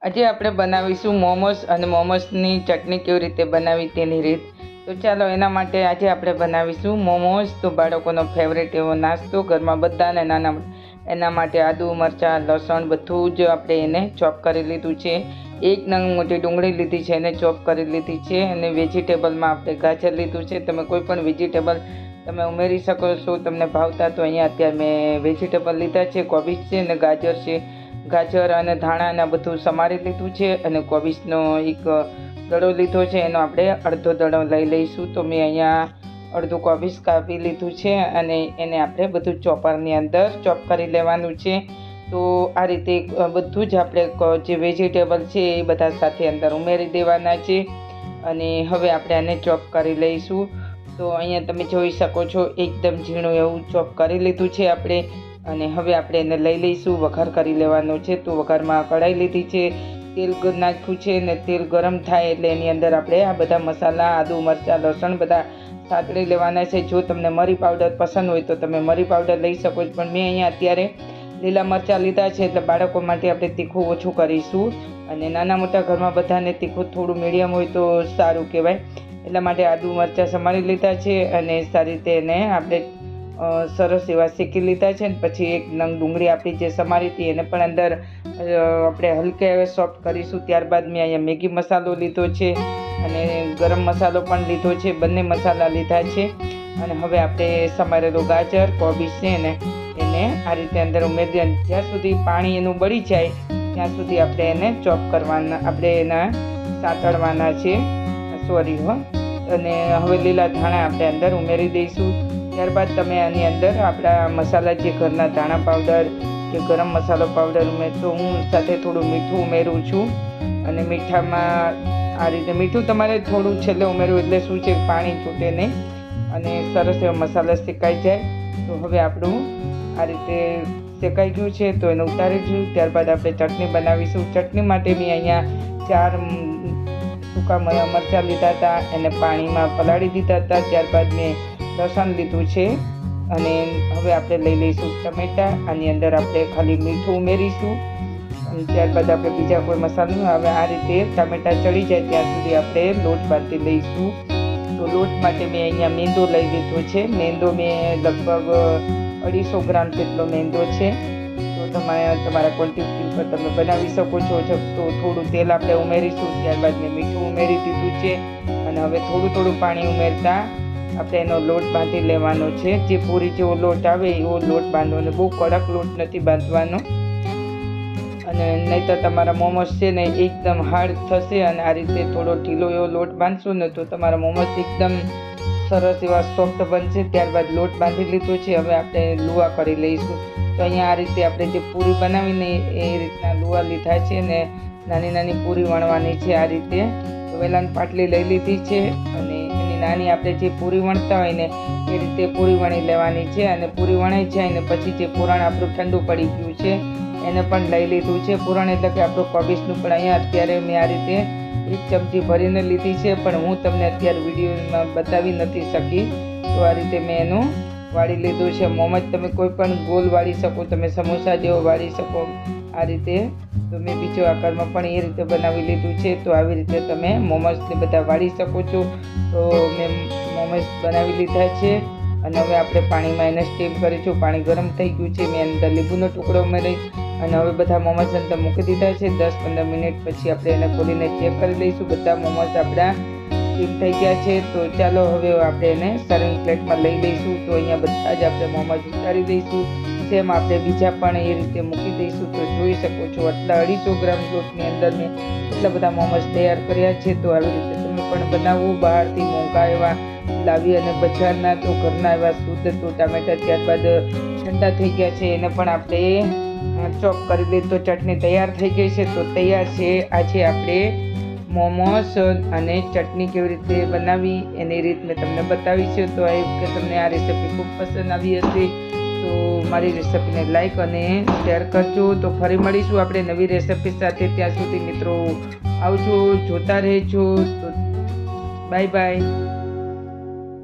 આજે આપણે બનાવીશું મોમોસ અને મોમોસની ચટણી કેવી રીતે બનાવી તેની રીત. તો ચાલો એના માટે આજે આપણે બનાવીશું મોમોસ. તો બાળકોનો ફેવરેટ એવો નાસ્તો ઘરમાં બધાને નાના. એના માટે આદુ મરચાં લસણ બધું જ આપણે એને ચોપ કરી લીધું છે. એક નંગ મોટી ડુંગળી લીધી છે, એને ચોપ કરી લીધી છે. અને વેજીટેબલમાં આપણે ગાજર લીધું છે. તમે કોઈ પણ વેજીટેબલ તમે ઉમેરી શકો છો તમને ભાવતા. તો અહીંયા અત્યારે મેં વેજીટેબલ લીધા છે, કોબીજ છે અને ગાજર છે. ગાજર અને ધાણાને બધું સમારી લીધું છે. અને કોબીજનો એક દડો લીધો છે, એનો આપણે અડધો દડો લઈ લઈશું. તો મેં અહીંયા અડધું કોબીજ કાપી લીધું છે અને એને આપણે બધું ચોપરની અંદર ચોપ કરી લેવાનું છે. તો આ રીતે બધું જ આપણે જે વેજીટેબલ છે એ બધા સાથે અંદર ઉમેરી દેવાના છે. અને હવે આપણે આને ચોપ કરી લઈશું. તો અહીંયા તમે જોઈ શકો છો એકદમ ઝીણું એવું ચોપ કરી લીધું છે આપણે. અને હવે આપણે એને લઈ લઈશું, વઘાર કરી લેવાનો છે. તો વઘારમાં કઢાઈ લીધી છે, તેલ નાખ્યું છે અને તેલ ગરમ થાય એટલે એની અંદર આપણે આ બધા મસાલા આદુ મરચાં લસણ બધા સાતળી લેવાના છે. જો તમને મરી પાવડર પસંદ હોય તો તમે મરી પાવડર લઈ શકો છો, પણ મેં અહીંયા અત્યારે લીલા મરચાં લીધા છે એટલે બાળકો માટે આપણે તીખું ઓછું કરીશું. અને નાના મોટા ઘરમાં બધાને તીખું થોડું મીડિયમ હોય તો સારું કહેવાય. એટલા માટે આદુ મરચાં સમારી લીધા છે અને સારી રીતે એને આપણે સરસ એવા શેકી લીધા છે. પછી એક નંગ ડુંગળી આપણી જે સમારી હતી એને પણ અંદર આપણે હલકે હવે સોફ્ટ કરીશું. ત્યારબાદ મેં અહીંયા મેગી મસાલો લીધો છે અને ગરમ મસાલો પણ લીધો છે, બંને મસાલા લીધા છે. અને હવે આપણે સમારેલું ગાજર કોબીજ છે ને એને આ રીતે અંદર ઉમેરી જ્યાં સુધી પાણી એનું બળી જાય ત્યાં સુધી આપણે એને ચોપ કરવાના, આપણે એના સાતળવાના છે. સોરી અને હવે લીલા ધાણા આપણે અંદર ઉમેરી દઈશું. ત્યારબાદ તમે આની અંદર આપણા મસાલા જે ઘરના ધાણા પાવડર કે ગરમ મસાલો પાવડર ઉમેરતો, હું સાથે થોડું મીઠું ઉમેરું છું. અને મીઠામાં આ રીતે મીઠું તમારે થોડું છેલ્લે ઉમેરવું એટલે શું છે પાણી છૂટે નહીં અને સરસ એવા મસાલા શેકાઈ જાય. તો હવે આપણું આ રીતે શેકાઈ ગયું છે તો એને ઉતારીશું. ત્યારબાદ આપણે ચટણી બનાવીશું. ચટણી માટે મેં અહીંયા 4 સૂકા મરચાં લીધા હતા, એને પાણીમાં પલાળી દીધા હતા. ત્યારબાદ મેં લસણ લીધું છે અને હવે આપણે લઈ લઈશું ટમેટાં. આની અંદર આપણે ખાલી મીઠું ઉમેરીશું અને ત્યારબાદ આપણે બીજા કોઈ મસાલો. હવે આ રીતે ટમેટાં ચડી જાય ત્યાં સુધી આપણે લોટ બાંધી લઈશું. તો લોટ માટે મેં અહીંયા મેંદો લઈ લીધો છે. મેંદો મેં લગભગ 250 ગ્રામ જેટલો મેંદો છે. તો તમારા ક્વોન્ટિટી પર તમે બનાવી શકો છો. તો થોડું તેલ આપણે ઉમેરીશું. ત્યારબાદ મેં મીઠું ઉમેરી દીધું છે અને હવે થોડું પાણી ઉમેરતા આપણે એનો લોટ બાંધી લેવાનો છે. જે પૂરી જેવો લોટ આવે એવો લોટ બાંધવાનો, બહુ કડક લોટ નથી બાંધવાનો. અને નહીં તો તમારા મોમોસ છે ને એકદમ હાર્ડ થશે. અને આ રીતે થોડો ઢીલો એવો લોટ બાંધશો ને તો તમારા મોમોસ એકદમ સરસ એવા સોફ્ટ બનશે. ત્યારબાદ લોટ બાંધી લીધો છે. હવે આપણે લુવા કરી લઈશું. તો અહીંયા આ રીતે આપણે જે પૂરી બનાવીને એ રીતના લુવા લીધા છે ને નાની નાની પૂરી વણવાની છે. આ રીતે વેલણ પાટલી લઈ લીધી છે અને એની નાની આપણે જે પૂરી વણતા હોય ને એ રીતે પૂરી વણી લેવાની છે. અને પૂરી વણાઈ જાય ને પછી જે પૂરણ આપણું ઠંડુ પડી ગયું છે એને પણ લઈ લીધું છે. પૂરણ એટલે કે આપણું કોબીજનું પણ અહીંયા અત્યારે મેં આ રીતે 1 ચમચી ભરીને લીધી છે, પણ હું તમને અત્યારે વિડીયોમાં બતાવી નથી શકી. તો આ રીતે મેં એનું વાળી લીધું છે. મોમોસ તમે કોઈ પણ ગોલ વાળી શકો, તમે સમોસા જેવો વાળી શકો આ રીતે. તો મેં બીજો આકારમાં પણ એ રીતે બનાવી લીધું છે. તો આવી રીતે તમે મોમોસને બધા વાળી શકો છો. તો મેં મોમોસ બનાવી લીધા છે અને હવે આપણે પાણીમાં એને સ્ટીમ કરીશું. પાણી ગરમ થઈ ગયું છે. મેં અંદર લીંબુનો ટુકડો ઉમેરી અને હવે બધા મોમોસ અંદર મૂકી દીધા છે. 10-15 મિનિટ પછી આપણે એને ખોલીને ચેક કરી લઈશું. બધા મોમોસ આપણા સ્ટીમ થઈ ગયા છે. તો ચાલો હવે આપણે એને સર્વિંગ પ્લેટમાં લઈ લઈશું. તો અહીંયા બધા જ આપણે મોમોસ ઉતારી દઈશું. સેમ આપણે બીજા પણ એ રીતે મૂકી દઈશું. તો જોઈ શકો છો આટલા 250 ગ્રામ લોટની અંદર મેં એટલા બધા મોમોસ તૈયાર કર્યા છે. તો આવી રીતે તમે પણ બનાવવું. બહારથી મોંઘા એવા લાવી અને બજારના તો ઘરના એવા શુદ્ધ. તો ટામેટા ત્યારબાદ ઠંડા થઈ ગયા છે એને પણ આપણે ચોપ કરી લીધું. તો ચટણી તૈયાર થઈ ગઈ છે. તો તૈયાર છે આજે આપણે મોમોસ. અને ચટણી કેવી રીતે બનાવી એની રીત મેં તમને બતાવી છે. તો કે તમને આ રેસીપી ખૂબ પસંદ આવી હશે તો મારી રેસીપીને લાઈક અને શેર કરજો. તો ફરી મળીશું આપણે નવી રેસીપી સાથે. ત્યાં સુધી મિત્રો આવજો, જોતા રહેજો. તો બાય બાય.